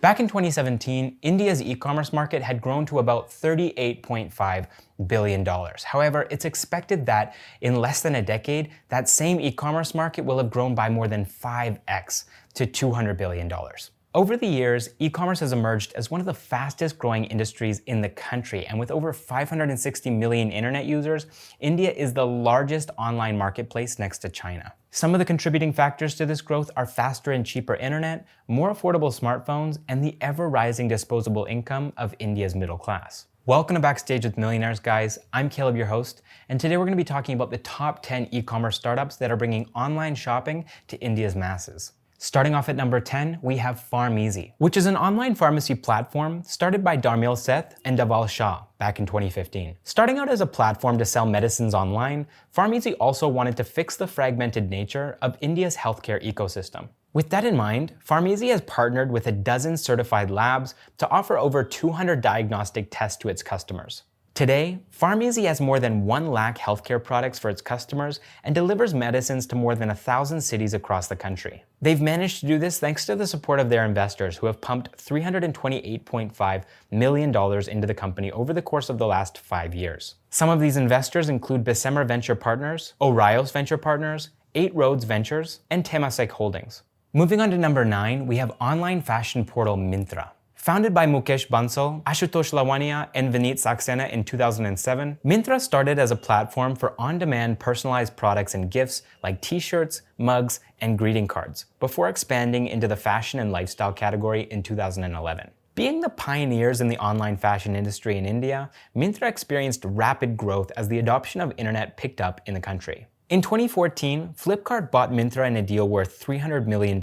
Back in 2017, India's e-commerce market had grown to about $38.5 billion. However, it's expected that in less than a decade, that same e-commerce market will have grown by more than 5x to $200 billion. Over the years, e-commerce has emerged as one of the fastest growing industries in the country, and with over 560 million internet users, India is the largest online marketplace next to China. Some of the contributing factors to this growth are faster and cheaper internet, more affordable smartphones, and the ever-rising disposable income of India's middle class. Welcome to Backstage with Millionaires, guys. I'm Caleb, your host, and today we're going to be talking about the top 10 e-commerce startups that are bringing online shopping to India's masses. Starting off at number 10, we have PharmEasy, which is an online pharmacy platform started by Dharmil, Sheth, and Dhaval, Shah back in 2015. Starting out as a platform to sell medicines online, PharmEasy also wanted to fix the fragmented nature of India's healthcare ecosystem. With that in mind, PharmEasy has partnered with a dozen certified labs to offer over 200 diagnostic tests to its customers. Today, PharmEasy has more than 1 lakh healthcare products for its customers and delivers medicines to more than 1,000 cities across the country. They've managed to do this thanks to the support of their investors, who have pumped $328.5 million into the company over the course of the last 5 years. Some of these investors include Bessemer Venture Partners, Orios Venture Partners, 8 Roads Ventures, and Temasek Holdings. Moving on to number 9, we have online fashion portal Myntra. Founded by Mukesh Bansal, Ashutosh, Lawania, and Vineet Saxena in 2007, Myntra started as a platform for on-demand personalized products and gifts like t-shirts, mugs, and greeting cards, before expanding into the fashion and lifestyle category in 2011. Being the pioneers in the online fashion industry in India, Myntra experienced rapid growth as the adoption of internet picked up in the country. In 2014, Flipkart bought Myntra in a deal worth $300 million.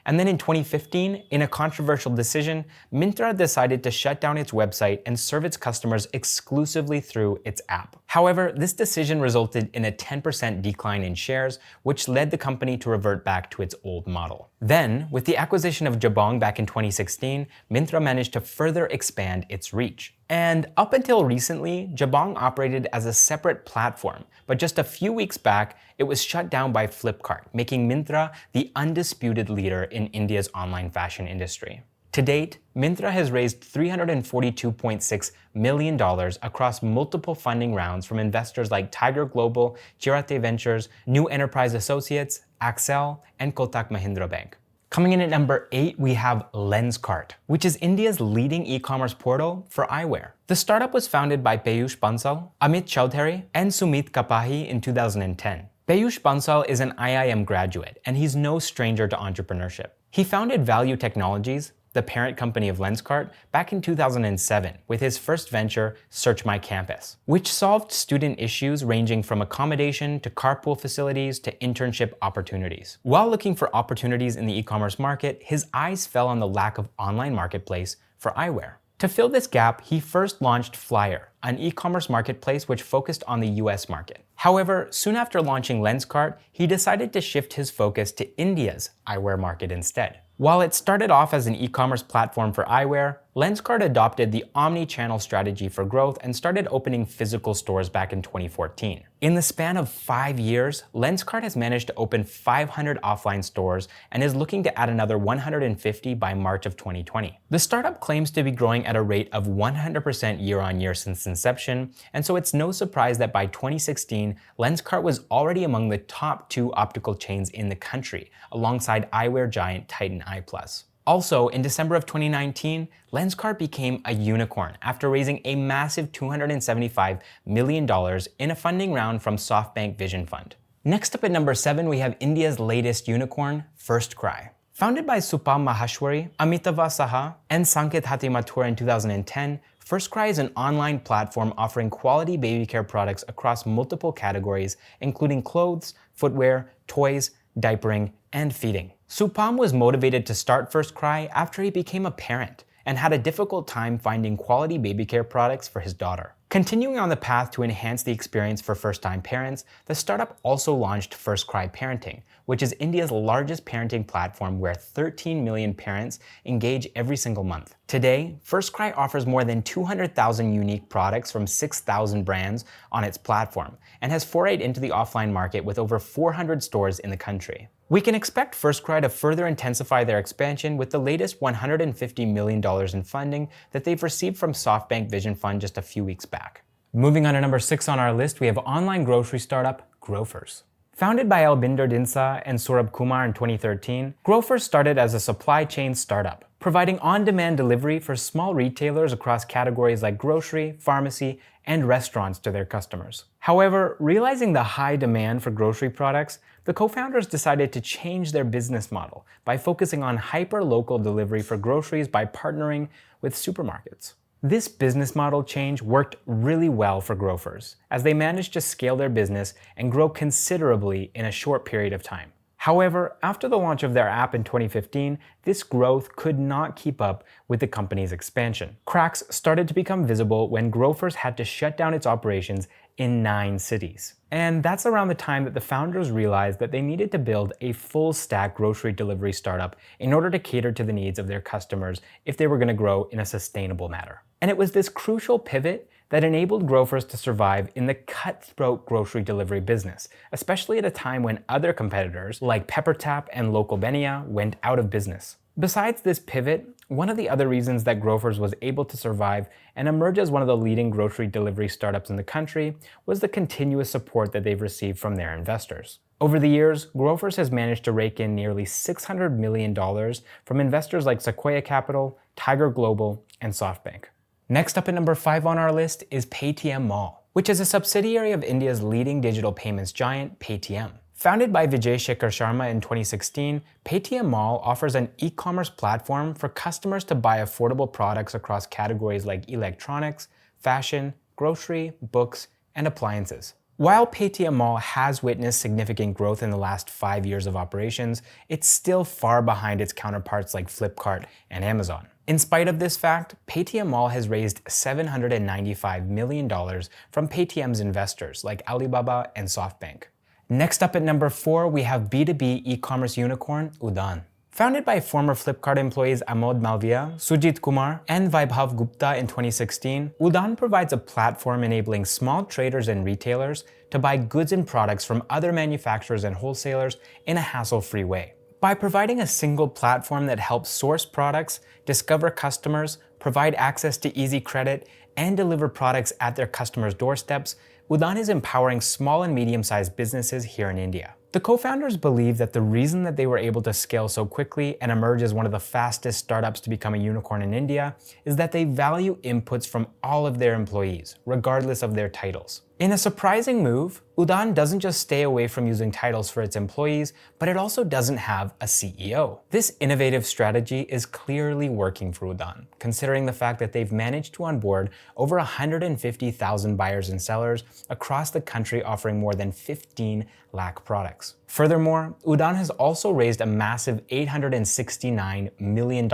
And then in 2015, in a controversial decision, Myntra decided to shut down its website and serve its customers exclusively through its app. However, this decision resulted in a 10% decline in shares, which led the company to revert back to its old model. Then, with the acquisition of Jabong back in 2016, Myntra managed to further expand its reach. And up until recently, Jabong operated as a separate platform, but just a few weeks back, it was shut down by Flipkart, making Myntra the undisputed leader in India's online fashion industry. To date, Myntra has raised $342.6 million across multiple funding rounds from investors like Tiger Global, Chirate Ventures, New Enterprise Associates, Accel, and Kotak Mahindra Bank. Coming in at number 8, we have Lenskart, which is India's leading e-commerce portal for eyewear. The startup was founded by Peyush Bansal, Abhinay Choudhari, and Sumit Kapahi in 2010. Peyush Bansal is an IIM graduate, and he's no stranger to entrepreneurship. He founded Value Technologies, the parent company of Lenskart, back in 2007 with his first venture, Search My Campus, which solved student issues ranging from accommodation to carpool facilities to internship opportunities. While looking for opportunities in the e-commerce market, his eyes fell on the lack of online marketplace for eyewear. To fill this gap, he first launched Flyer, an e-commerce marketplace which focused on the US market. However, soon after launching Lenskart, he decided to shift his focus to India's eyewear market instead. While it started off as an e-commerce platform for eyewear, Lenskart adopted the omni-channel strategy for growth and started opening physical stores back in 2014. In the span of 5 years, Lenskart has managed to open 500 offline stores and is looking to add another 150 by March of 2020. The startup claims to be growing at a rate of 100% year-on-year since inception, and so it's no surprise that by 2016, Lenskart was already among the top 2 optical chains in the country, alongside eyewear giant Titan Eye Plus. Also, in December of 2019, Lenskart became a unicorn after raising a massive $275 million in a funding round from Softbank Vision Fund. Next up at number 7, we have India's latest unicorn, FirstCry. Founded by Supam Maheshwari, Amitava Saha, and Sanket Hatimathur in 2010, FirstCry is an online platform offering quality baby care products across multiple categories, including clothes, footwear, toys, diapering, and feeding. Supam was motivated to start FirstCry after he became a parent and had a difficult time finding quality baby care products for his daughter. Continuing on the path to enhance the experience for first-time parents, the startup also launched FirstCry Parenting, which is India's largest parenting platform where 13 million parents engage every single month. Today, FirstCry offers more than 200,000 unique products from 6,000 brands on its platform and has forayed into the offline market with over 400 stores in the country. We can expect FirstCry to further intensify their expansion with the latest $150 million in funding that they've received from Softbank Vision Fund just a few weeks back. Moving on to number 6 on our list, we have online grocery startup Grofers. Founded by Albinder Dinsa and Saurabh Kumar in 2013, Grofers started as a supply chain startup, providing on-demand delivery for small retailers across categories like grocery, pharmacy, and restaurants to their customers. However, realizing the high demand for grocery products, the co-founders decided to change their business model by focusing on hyper-local delivery for groceries by partnering with supermarkets. This business model change worked really well for Grofers, as they managed to scale their business and grow considerably in a short period of time. However, after the launch of their app in 2015, this growth could not keep up with the company's expansion. Cracks started to become visible when Grofers had to shut down its operations in 9 cities. And that's around the time that the founders realized that they needed to build a full-stack grocery delivery startup in order to cater to the needs of their customers if they were going to grow in a sustainable manner. And it was this crucial pivot that enabled Grofers to survive in the cutthroat grocery delivery business, especially at a time when other competitors like PepperTap and Localbanya went out of business. Besides this pivot, one of the other reasons that Grofers was able to survive and emerge as one of the leading grocery delivery startups in the country was the continuous support that they've received from their investors. Over the years, Grofers has managed to rake in nearly $600 million from investors like Sequoia Capital, Tiger Global, and Softbank. Next up at number 5 on our list is Paytm Mall, which is a subsidiary of India's leading digital payments giant, Paytm. Founded by Vijay Shekhar Sharma in 2016, Paytm Mall offers an e-commerce platform for customers to buy affordable products across categories like electronics, fashion, grocery, books, and appliances. While Paytm Mall has witnessed significant growth in the last 5 years of operations, it's still far behind its counterparts like Flipkart and Amazon. In spite of this fact, Paytm Mall has raised $795 million from Paytm's investors like Alibaba and Softbank. Next up at number 4, we have B2B e-commerce unicorn Udaan. Founded by former Flipkart employees Amod Malviya, Sujit Kumar, and Vaibhav Gupta in 2016, Udaan provides a platform enabling small traders and retailers to buy goods and products from other manufacturers and wholesalers in a hassle-free way. By providing a single platform that helps source products, discover customers, provide access to easy credit, and deliver products at their customers' doorsteps, Udaan is empowering small and medium-sized businesses here in India. The co-founders believe that the reason that they were able to scale so quickly and emerge as one of the fastest startups to become a unicorn in India is that they value inputs from all of their employees, regardless of their titles. In a surprising move, Udaan doesn't just stay away from using titles for its employees, but it also doesn't have a CEO. This innovative strategy is clearly working for Udaan, considering the fact that they've managed to onboard over 150,000 buyers and sellers across the country offering more than 15 lakh products. Furthermore, Udaan has also raised a massive $869 million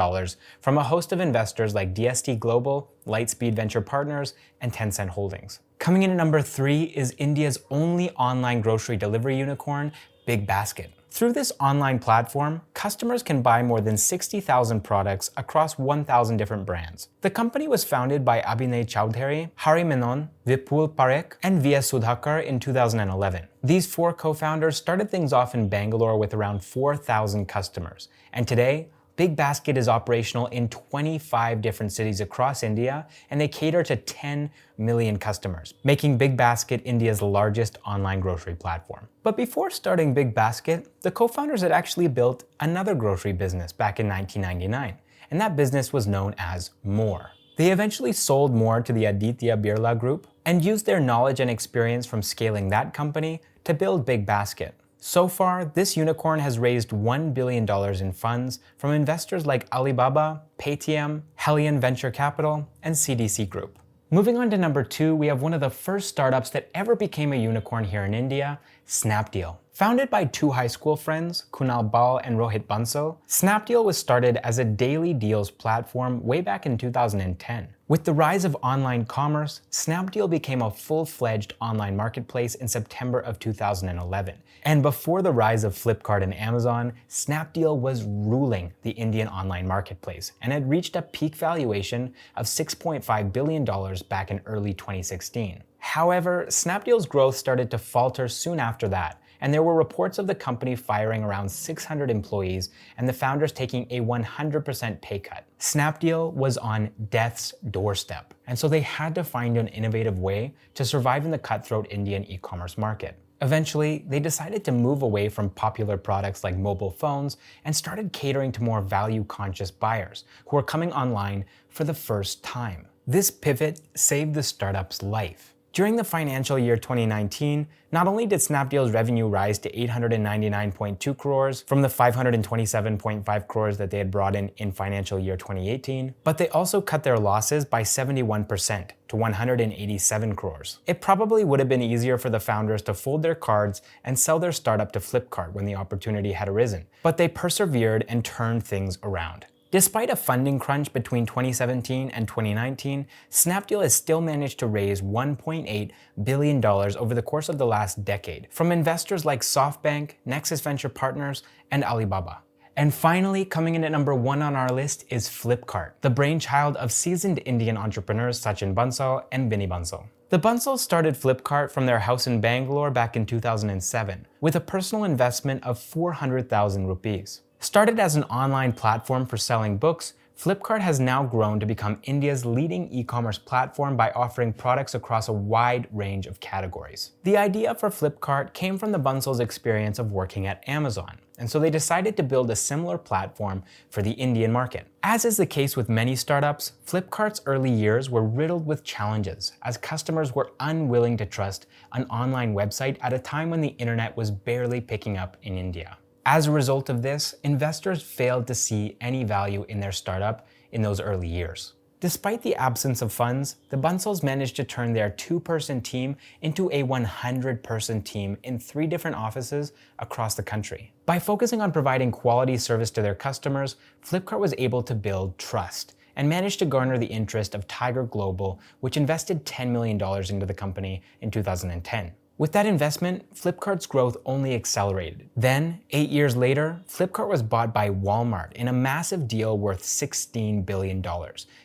from a host of investors like DST Global, Lightspeed Venture Partners, and Tencent Holdings. Coming in at number 3 is India's only online grocery delivery unicorn, BigBasket. Through this online platform, customers can buy more than 60,000 products across 1,000 different brands. The company was founded by Abhinay Choudhary, Hari Menon, Vipul Parekh, and V. S. Sudhakar in 2011. These 4 co-founders started things off in Bangalore with around 4,000 customers, and today, BigBasket is operational in 25 different cities across India, and they cater to 10 million customers, making BigBasket India's largest online grocery platform. But before starting BigBasket, the co-founders had actually built another grocery business back in 1999, and that business was known as More. They eventually sold More to the Aditya Birla Group and used their knowledge and experience from scaling that company to build BigBasket. So far, this unicorn has raised $1 billion in funds from investors like Alibaba, Paytm, Helion Venture Capital, and CDC Group. Moving on to number 2, we have one of the first startups that ever became a unicorn here in India, Snapdeal. Founded by 2 high school friends, Kunal Bal and Rohit Bansal, Snapdeal was started as a daily deals platform way back in 2010. With the rise of online commerce, Snapdeal became a full-fledged online marketplace in September of 2011. And before the rise of Flipkart and Amazon, Snapdeal was ruling the Indian online marketplace and had reached a peak valuation of $6.5 billion back in early 2016. However, Snapdeal's growth started to falter soon after that, and there were reports of the company firing around 600 employees and the founders taking a 100% pay cut. Snapdeal was on death's doorstep, and so they had to find an innovative way to survive in the cutthroat Indian e-commerce market. Eventually, they decided to move away from popular products like mobile phones and started catering to more value-conscious buyers who were coming online for the first time. This pivot saved the startup's life. During the financial year 2019, not only did Snapdeal's revenue rise to 899.2 crores from the 527.5 crores that they had brought in financial year 2018, but they also cut their losses by 71% to 187 crores. It probably would have been easier for the founders to fold their cards and sell their startup to Flipkart when the opportunity had arisen, but they persevered and turned things around. Despite a funding crunch between 2017 and 2019, Snapdeal has still managed to raise $1.8 billion over the course of the last decade from investors like SoftBank, Nexus Venture Partners, and Alibaba. And finally, coming in at number 1 on our list is Flipkart, the brainchild of seasoned Indian entrepreneurs Supam Bansal and Vijay Bansal. The Bansals started Flipkart from their house in Bangalore back in 2007 with a personal investment of 400,000 rupees. Started as an online platform for selling books, Flipkart has now grown to become India's leading e-commerce platform by offering products across a wide range of categories. The idea for Flipkart came from the Bansals' experience of working at Amazon, and so they decided to build a similar platform for the Indian market. As is the case with many startups, Flipkart's early years were riddled with challenges, as customers were unwilling to trust an online website at a time when the internet was barely picking up in India. As a result of this, investors failed to see any value in their startup in those early years. Despite the absence of funds, the Bansals managed to turn their 2-person team into a 100-person team in 3 different offices across the country. By focusing on providing quality service to their customers, Flipkart was able to build trust and managed to garner the interest of Tiger Global, which invested $10 million into the company in 2010. With that investment, Flipkart's growth only accelerated. Then, 8 years later, Flipkart was bought by Walmart in a massive deal worth $16 billion,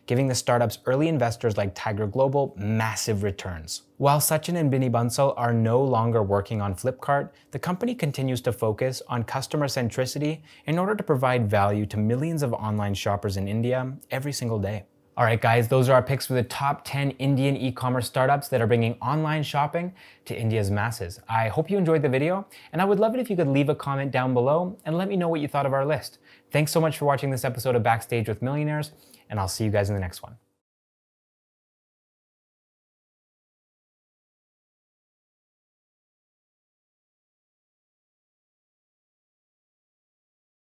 giving the startup's early investors like Tiger Global massive returns. While Sachin and Vijay Bansal are no longer working on Flipkart, the company continues to focus on customer centricity in order to provide value to millions of online shoppers in India every single day. All right, guys, those are our picks for the top 10 Indian e-commerce startups that are bringing online shopping to India's masses. I hope you enjoyed the video, and I would love it if you could leave a comment down below and let me know what you thought of our list. Thanks so much for watching this episode of Backstage with Millionaires, and I'll see you guys in the next one.